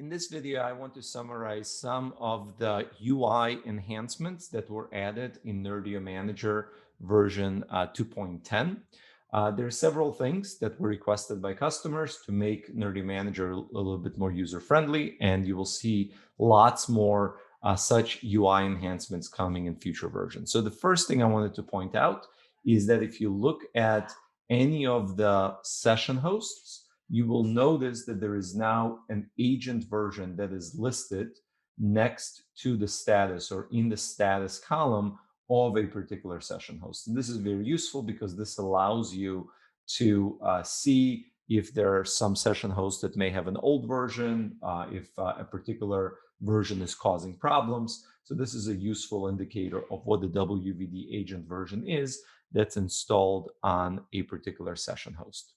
In this video, I want to summarize some of the UI enhancements that were added in Nerdio Manager version 2.10. There are several things that were requested by customers to make Nerdio Manager a little bit more user-friendly, and you will see lots more such UI enhancements coming in future versions. So the first thing I wanted to point out is that if you look at any of the session hosts, you will notice that there is now an agent version that is listed next to the status or in the status column of a particular session host. And this is very useful because this allows you to see if there are some session hosts that may have an old version, if a particular version is causing problems. So this is a useful indicator of what the WVD agent version is that's installed on a particular session host.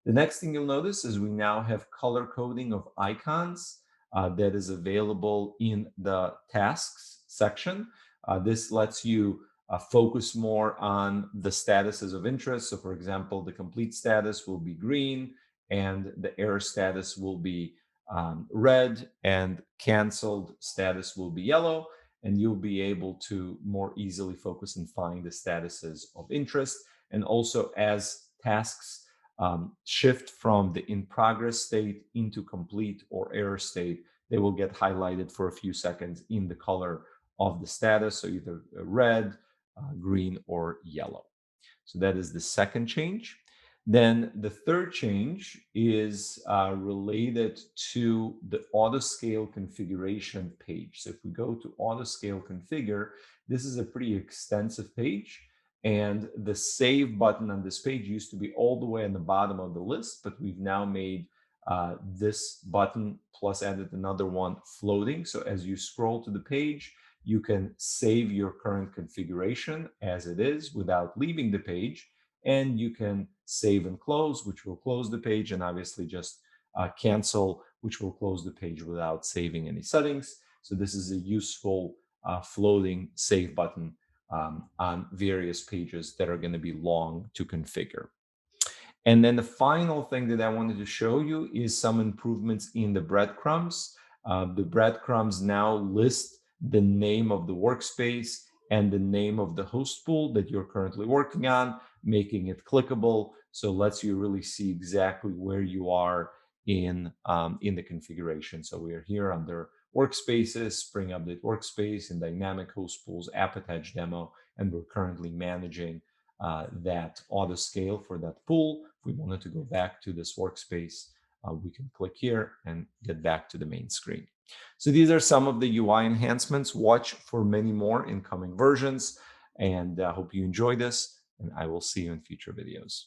The next thing you'll notice is we now have color coding of icons that is available in the tasks section. This lets you focus more on the statuses of interest. So for example, the complete status will be green and the error status will be red and canceled status will be yellow. And you'll be able to more easily focus and find the statuses of interest. And also as tasks shift from the in progress state into complete or error state, they will get highlighted for a few seconds in the color of the status, so either red, green, or yellow. So that is the second change. Then the third change is related to the auto scale configuration page. So if we go to auto scale configure, this is a pretty extensive page. And the save button on this page used to be all the way on the bottom of the list, but we've now made this button plus added another one floating. So as you scroll to the page, you can save your current configuration as it is without leaving the page. And you can save and close, which will close the page, and obviously just cancel, which will close the page without saving any settings. So this is a useful floating save button on various pages that are going to be long to configure. And then the final thing that I wanted to show you is some improvements in the breadcrumbs. The breadcrumbs now list the name of the workspace and the name of the host pool that you're currently working on, making it clickable. So it lets you really see exactly where you are in the configuration. So we are here under workspaces, Spring Update Workspace, and Dynamic Host Pools App Attach Demo, and we're currently managing that auto scale for that pool. If we wanted to go back to this workspace, we can click here and get back to the main screen. So these are some of the UI enhancements. Watch for many more in coming versions, and I hope you enjoy this, and I will see you in future videos.